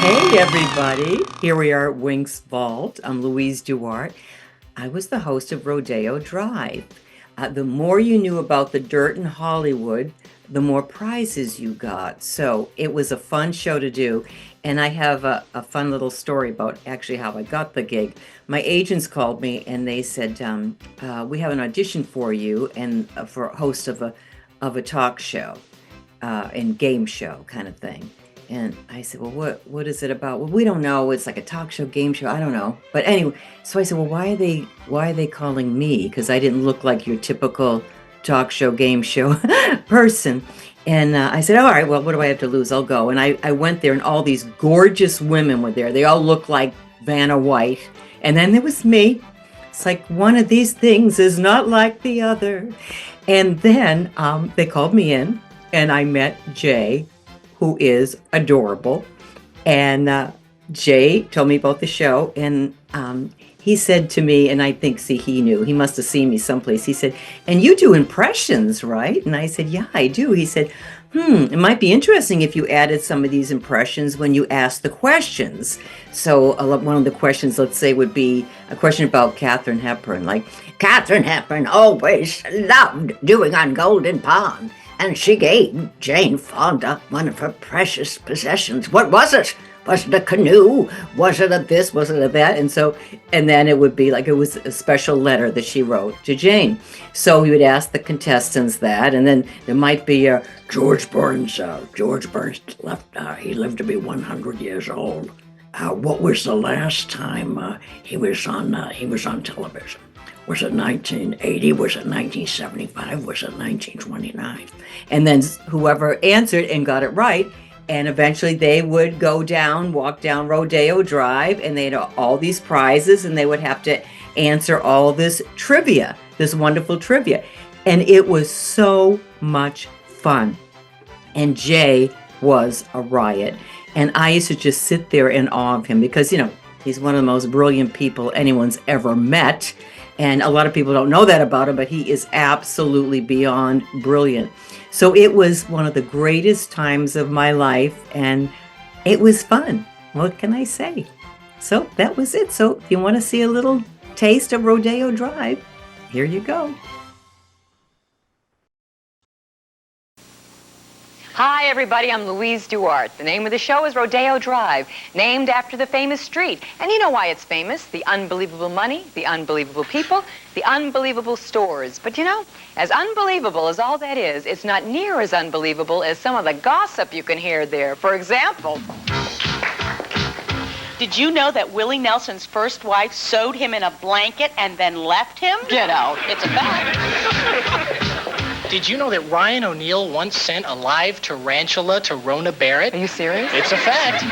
Hey everybody, here we are at Wink's Vault. I'm Louise DuArt. I was the host of Rodeo Drive. The more you knew about the dirt in Hollywood, the more prizes you got. So it was a fun show to do. And I have a fun little story about actually how I got the gig. My agents called me and they said, we have an audition for you and for a host of a talk show and game show kind of thing. And I said, well, what is it about? Well, we don't know. It's like a talk show, game show. I don't know. But anyway, so I said, well, why are they calling me? Because I didn't look like your typical talk show, game show person. And I said, all right, well, what do I have to lose? I'll go. And I went there and all these gorgeous women were there. They all looked like Vanna White. And then there was me. It's like one of these things is not like the other. And then they called me in and I met Jay, who is adorable. And Jay told me about the show, and he said to me, and I think, he knew, he must have seen me someplace. He said, and you do impressions, right? And I said, yeah, I do. He said, it might be interesting if you added some of these impressions when you ask the questions. So one of the questions, let's say, would be a question about Katharine Hepburn, like, Katharine Hepburn always loved doing on Golden Pond. And she gave Jane Fonda one of her precious possessions. What was it? Was it a canoe? Was it a this? Was it a that? And then it would be like it was a special letter that she wrote to Jane. So we would ask the contestants that, and then there might be George Burns. George Burns he lived to be 100 years old. What was the last time he was on television? Was it 1980? Was it 1975? Was it 1929? And then whoever answered and got it right, and eventually they would walk down Rodeo Drive, and they had all these prizes, and they would have to answer all this trivia, this wonderful trivia. And it was so much fun. And Jay was a riot. And I used to just sit there in awe of him because, he's one of the most brilliant people anyone's ever met. And a lot of people don't know that about him, but he is absolutely beyond brilliant. So it was one of the greatest times of my life, and it was fun. What can I say? So that was it. So if you want to see a little taste of Rodeo Drive, here you go. Hi, everybody. I'm Louise DuArt. The name of the show is Rodeo Drive, named after the famous street. And you know why it's famous. The unbelievable money, the unbelievable people, the unbelievable stores. But as unbelievable as all that is, it's not near as unbelievable as some of the gossip you can hear there. For example... Did you know that Willie Nelson's first wife sewed him in a blanket and then left him? Get out. It's a fact. Did you know that Ryan O'Neal once sent a live tarantula to Rona Barrett? Are you serious? It's a fact.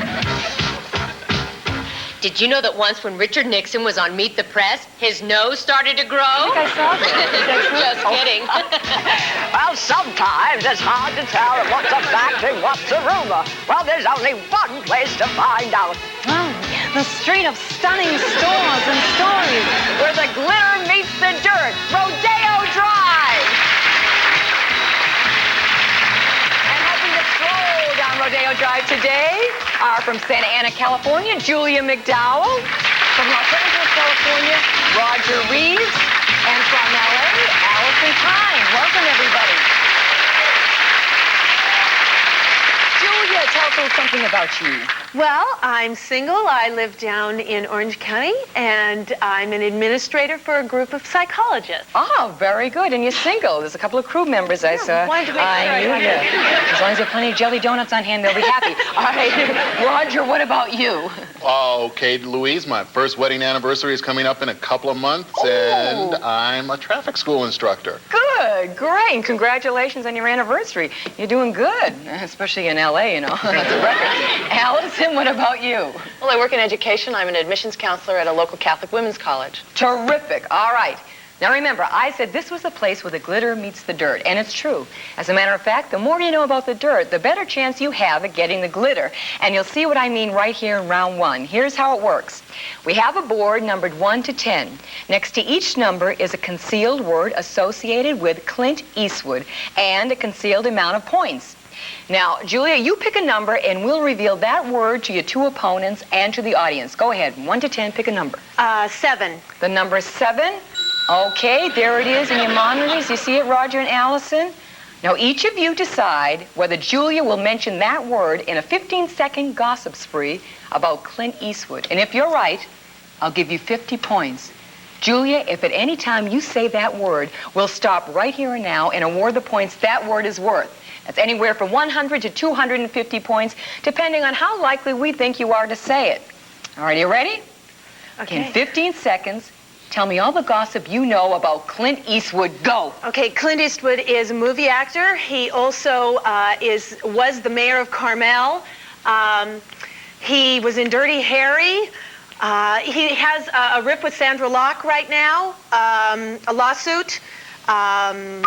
Did you know that once when Richard Nixon was on Meet the Press, his nose started to grow? I think I saw that. Just kidding. Well, sometimes it's hard to tell what's a fact and what's a rumor. Well, there's only one place to find out. Oh, the street of stunning stores and stories. Where the glitter meets the dirt. Rodeo Drive! And helping to stroll down Rodeo Drive today are from Santa Ana, California, Julia McDowell. From Los Angeles, California, Roger Reeves. And from LA, Allison Pine. Welcome, everybody. Julia, tell us a little something about you. Well, I'm single. I live down in Orange County, and I'm an administrator for a group of psychologists. Oh, very good. And you're single. There's a couple of crew members I saw. Wanted to make sure I knew you. As long as you have plenty of jelly donuts on hand, they'll be happy. All right, Roger, what about you? Oh, okay, Louise, my first wedding anniversary is coming up in a couple of months, and I'm a traffic school instructor. Good, great. And congratulations on your anniversary. You're doing good, especially in L.A., That's a record. Allison, what about you? Well, I work in education. I'm an admissions counselor at a local Catholic women's college. Terrific. All right. Now remember, I said this was the place where the glitter meets the dirt, and it's true. As a matter of fact, the more you know about the dirt, the better chance you have at getting the glitter. And you'll see what I mean right here in round one. Here's how it works. We have a board numbered 1 to 10. Next to each number is a concealed word associated with Clint Eastwood and a concealed amount of points. Now, Julia, you pick a number, and we'll reveal that word to your two opponents and to the audience. Go ahead. 1 to 10, pick a number. 7. The number 7. Okay, there it is in your monitors. You see it, Roger and Allison? Now, each of you decide whether Julia will mention that word in a 15-second gossip spree about Clint Eastwood. And if you're right, I'll give you 50 points. Julia, if at any time you say that word, we'll stop right here and now and award the points that word is worth. That's anywhere from 100 to 250 points, depending on how likely we think you are to say it. All right, you ready? Okay. In 15 seconds, tell me all the gossip you know about Clint Eastwood. Go. Okay, Clint Eastwood is a movie actor. He also was the mayor of Carmel. He was in Dirty Harry. He has a rip with Sandra Locke right now, a lawsuit. You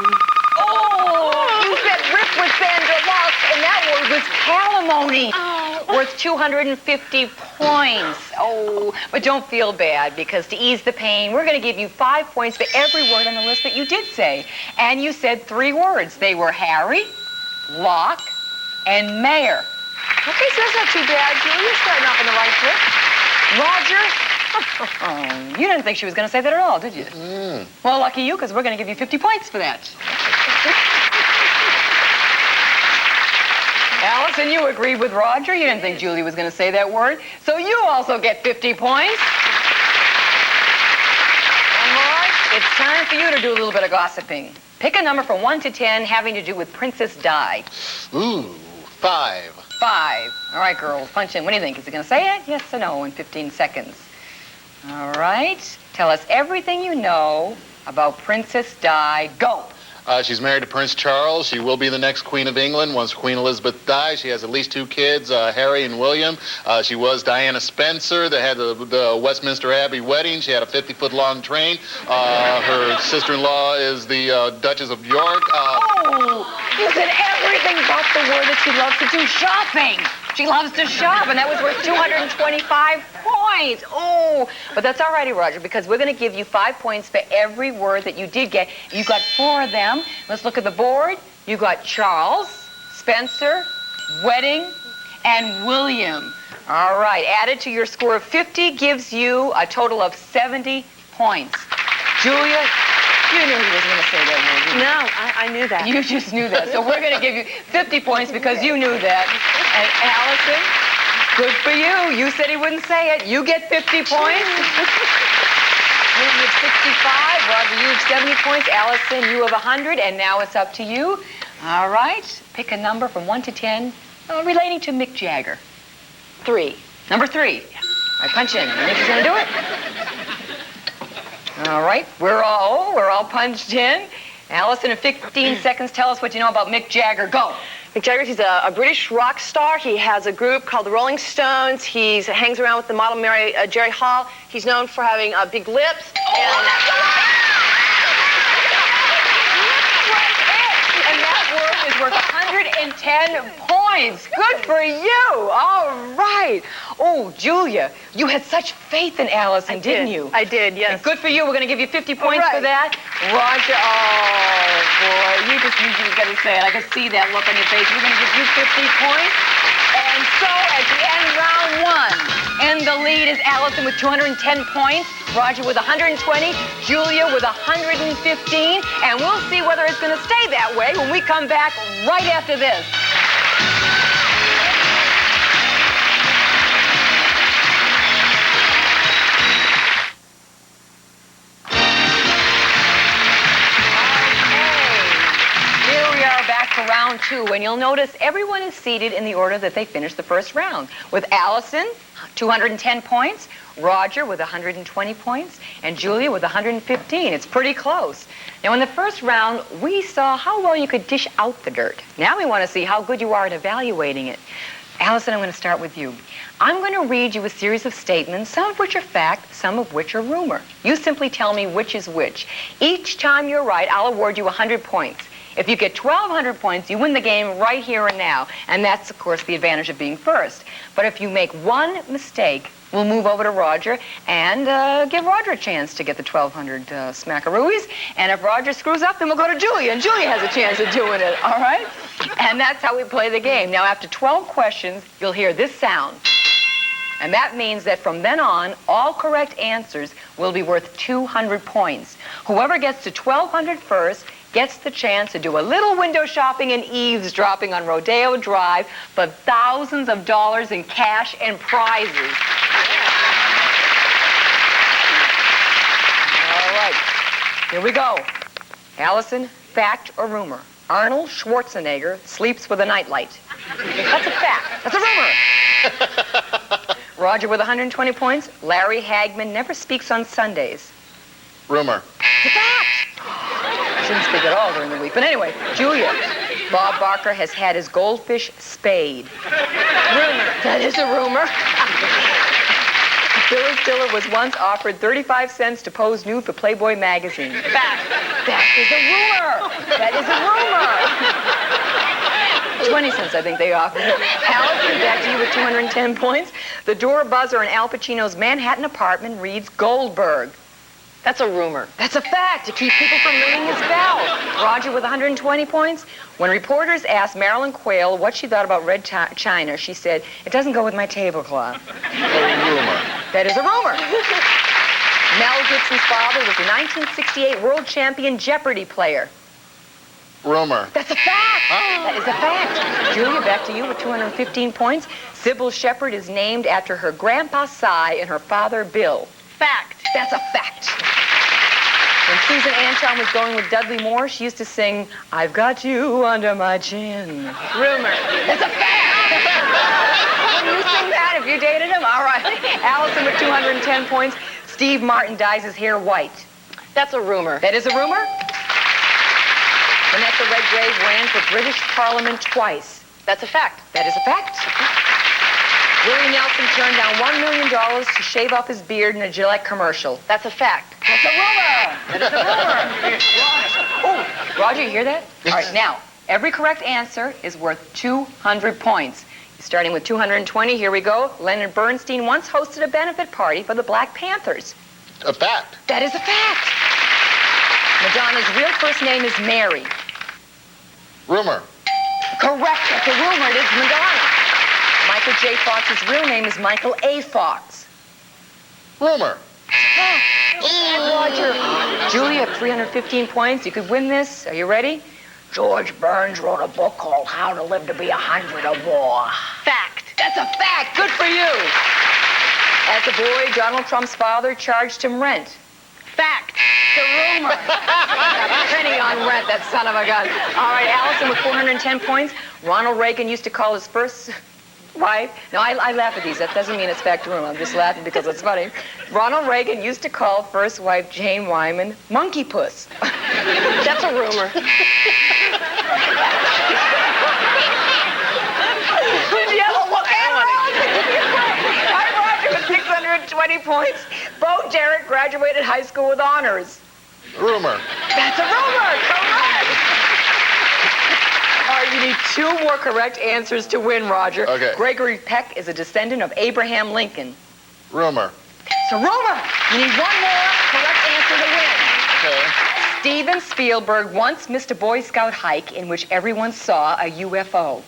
said rip with Sandra Locke, and that word was palimony. Worth 250 points. Oh, but don't feel bad, because to ease the pain, we're going to give you 5 points for every word on the list that you did say. And you said 3 words. They were Harry, Locke, and mayor. Okay, so that's not too bad, Julie. You're starting off on the right foot. Roger? Oh, you didn't think she was going to say that at all, did you? Well, lucky you, because we're going to give you 50 points for that. Allison, you agreed with Roger. You didn't think Julie was going to say that word. So you also get 50 points. And Marge, it's time for you to do a little bit of gossiping. Pick a number from 1 to 10 having to do with Princess Di. Ooh, 5. 5. All right, girls, punch in. What do you think? Is he going to say it? Yes or no in 15 seconds? All right. Tell us everything you know about Princess Di. Go. She's married to Prince Charles. She will be the next Queen of England once Queen Elizabeth dies. She has at least 2 kids, Harry and William. She was Diana Spencer. They had the Westminster Abbey wedding. She had a 50-foot-long train. Her sister-in-law is the Duchess of York. You said everything but the word that she loves to do, shopping. She loves to shop, and that was worth 225 points. Oh, but that's all righty, Roger, because we're going to give you 5 points for every word that you did get. You got 4 of them. Let's look at the board. You got Charles, Spencer, wedding, and William. All right, added to your score of 50 gives you a total of 70 points. Julia, you knew he wasn't going to say that word, didn't you? No, I knew that. You just knew that. So we're going to give you 50 points because you knew that. And Allison, good for you. You said he wouldn't say it. You get 50 points. You have 65. Roger, you have 70 points. Allison, you have 100. And now it's up to you. All right. Pick a number from 1 to 10 relating to Mick Jagger. 3. Number 3. All right, punch in. You think he's going to do it? All right. We're all punched in. Allison, in 15 seconds, tell us what you know about Mick Jagger. Go. Mick Jagger, he's a British rock star. He has a group called the Rolling Stones. He hangs around with the model Jerry Hall. He's known for having big lips. And that word is worth 110 points. Good for you. All right. Oh, Julia, you had such faith in Allison, didn't you? I did, yes. And good for you. We're going to give you 50 points for that. Roger, oh, boy, you just knew you were going to say it. I could see that look on your face. We're going to give you 50 points. And so, as we end round 1, and the lead is Allison with 210 points, Roger with 120, Julia with 115, and we'll see whether it's going to stay that way when we come back right after this. For round 2, and you'll notice everyone is seated in the order that they finished the first round, with Allison, 210 points, Roger with 120 points, and Julia with 115. It's pretty close. Now, in the first round, we saw how well you could dish out the dirt. Now we want to see how good you are at evaluating it. Allison, I'm going to start with you. I'm going to read you a series of statements, some of which are fact, some of which are rumor. You simply tell me which is which. Each time you're right, I'll award you 100 points. If you get 1,200 points, you win the game right here and now. And that's, of course, the advantage of being first. But if you make one mistake, we'll move over to Roger and give Roger a chance to get the 1,200 smackaroos. And if Roger screws up, then we'll go to Julia, and Julia has a chance of doing it, all right? And that's how we play the game. Now, after 12 questions, you'll hear this sound. And that means that from then on, all correct answers will be worth 200 points. Whoever gets to 1,200 first gets the chance to do a little window shopping and eavesdropping on Rodeo Drive for thousands of dollars in cash and prizes. All right, here we go. Allison, fact or rumor? Arnold Schwarzenegger sleeps with a nightlight. That's a fact. That's a rumor. Roger with 120 points. Larry Hagman never speaks on Sundays. Rumor. It's a fact. Shouldn't speak at all during the week. But anyway, Julia. Bob Barker has had his goldfish spayed. Rumor. That is a rumor. Phyllis Diller was once offered 35 cents to pose nude for Playboy magazine. Fact. That is a rumor. That is a rumor. 20 cents, I think they offered. Allison, back to you with 210 points. The door buzzer in Al Pacino's Manhattan apartment reads Goldberg. That's a rumor. That's a fact, to keep people from ringing his bell. Roger with 120 points. When reporters asked Marilyn Quayle what she thought about red china, she said, "It doesn't go with my tablecloth." A rumor. That is a rumor. Mel Gibson's father was the 1968 world champion Jeopardy player. Rumor. That's a fact. That is a fact. Julia, back to you with 215 points. Sybil Shepherd is named after her grandpa Cy and her father Bill. Fact. That's a fact. When Susan Anton was going with Dudley Moore, she used to sing, "I've got you under my chin." Rumor. That's a fact. Wouldn't you sing that if you dated him? All right. Allison with 210 points. Steve Martin dyes his hair white. That's a rumor. That is a rumor. Vanessa Redgrave ran for British Parliament twice. That's a fact. That is a fact. Willie Nelson turned down $1 million to shave off his beard in a Gillette commercial. That's a fact. That's a rumor. That is a rumor. Oh, Roger, you hear that? All right, now, every correct answer is worth 200 points. Starting with 220, here we go. Leonard Bernstein once hosted a benefit party for the Black Panthers. A fact. That is a fact. Madonna's real first name is Mary. Rumor. Correct. That's a rumor. It is Madonna. Michael J. Fox's real name is Michael A. Fox. Rumor. Roger. Julia, 315 points. You could win this. Are you ready? George Burns wrote a book called How to Live to Be 100 or More. Fact. That's a fact. Good for you. As a boy, Donald Trump's father charged him rent. Fact. The rumor. Penny on rent, that son of a gun. All right, Allison with 410 points. Ronald Reagan used to call his first wife. Now, I laugh at these. That doesn't mean it's fact or rumor. I'm just laughing because it's funny. Ronald Reagan used to call first wife Jane Wyman monkey puss. That's a rumor. With 620 points. Bo Derek graduated high school with honors. Rumor. That's a rumor. Correct. All right, you need two more correct answers to win, Roger. Okay. Gregory Peck is a descendant of Abraham Lincoln. Rumor. It's a rumor. You need one more correct answer to win. Okay. Steven Spielberg once missed a Boy Scout hike in which everyone saw a UFO.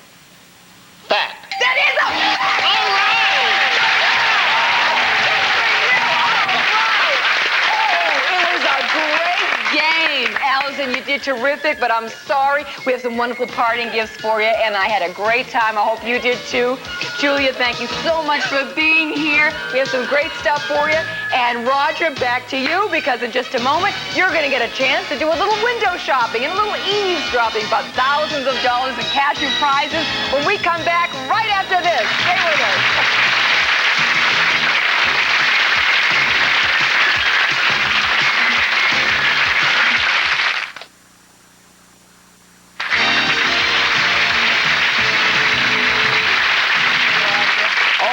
Fact. That is a fact! All right! Allison, you did terrific, but I'm sorry. We have some wonderful parting gifts for you, and I had a great time. I hope you did too. Julia, thank you so much for being here. We have some great stuff for you. And Roger, back to you, because in just a moment, you're going to get a chance to do a little window shopping and a little eavesdropping about thousands of dollars in cash and prizes when we come back right after this. Stay with us.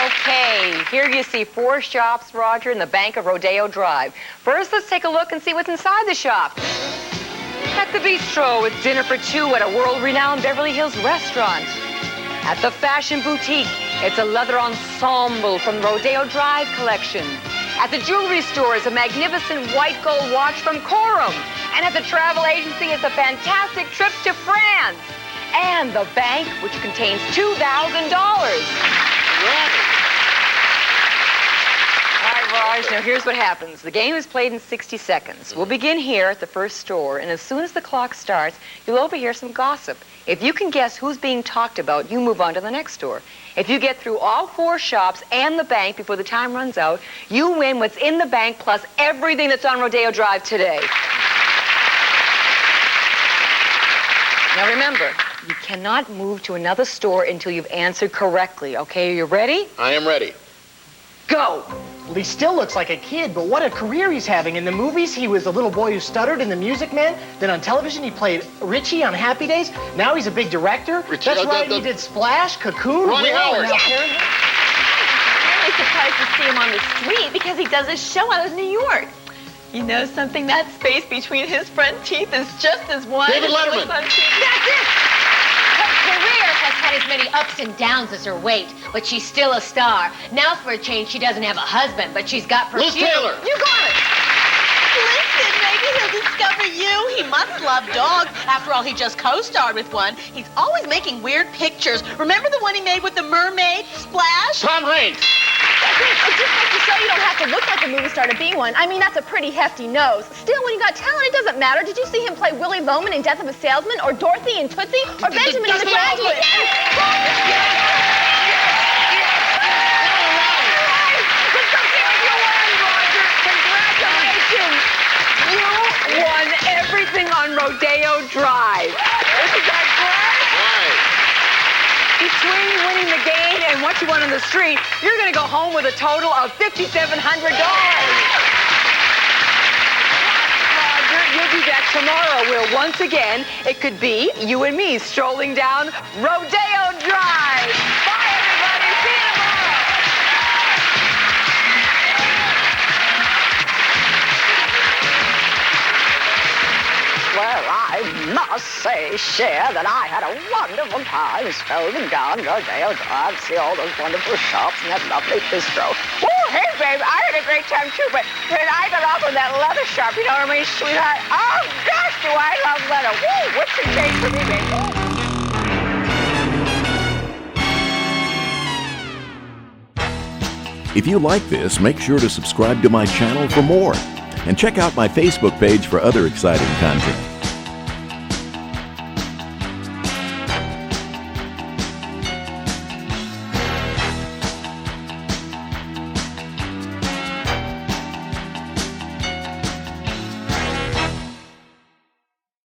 Okay, here you see 4 shops, Roger, in the bank of Rodeo Drive. First, let's take a look and see what's inside the shop. At the bistro, it's dinner for two at a world-renowned Beverly Hills restaurant. At the fashion boutique, it's a leather ensemble from the Rodeo Drive collection. At the jewelry store, it's a magnificent white gold watch from Corum. And at the travel agency, it's a fantastic trip to France. And the bank, which contains $2,000. All right, Raj, now here's what happens. The game is played in 60 seconds. We'll begin here at the first store, and as soon as the clock starts, you'll overhear some gossip. If you can guess who's being talked about, you move on to the next store. If you get through all 4 shops and the bank before the time runs out, you win what's in the bank plus everything that's on Rodeo Drive today. Now remember, you cannot move to another store until you've answered correctly, okay? Are you ready? I am ready. Go! Well, he still looks like a kid, but what a career he's having. In the movies, he was the little boy who stuttered in The Music Man. Then on television, he played Richie on Happy Days. Now he's a big director. Richie, That's right, he did Splash, Cocoon, Ronnie Will, Howard. and now Parenthood. I'm really surprised to see him on the street because he does his show out of New York. You know something? That space between his front teeth is just as wide David as it Letterman. looks on TV. That's it! Her career has had as many ups and downs as her weight, but she's still a star. Now, for a change, she doesn't have a husband, but she's got perfume. Liz Taylor. You got it! Listen, maybe he'll discover you. He must love dogs. After all, he just co-starred with one. He's always making weird pictures. Remember the one he made with the mermaid, Splash? Tom Hanks. It just goes to show you don't have to look like a movie star to be one. I mean, that's a pretty hefty nose. Still, when you got talent, it doesn't matter. Did you see him play Willie Loman in Death of a Salesman, or Dorothy in Tootsie, or Benjamin in The Graduate? Congratulations! You won everything on Rodeo Drive. Isn't that great? Between winning the game and what you won on the street, you're going to go home with a total of $5,700. Roger, you'll be back tomorrow where once again, it could be you and me strolling down Rodeo Drive. Bye, everybody. See you tomorrow. Well, I must say, Cher, that I had a wonderful time strolling down Rodeo Drive, see all those wonderful shops and that lovely bistro. Oh, hey, babe, I had a great time, too, but when I got off in that leather shop, you know what I mean, sweetheart? Oh, gosh, do I love leather. Woo, what's the change for me, babe? If you like this, make sure to subscribe to my channel for more. And check out my Facebook page for other exciting content.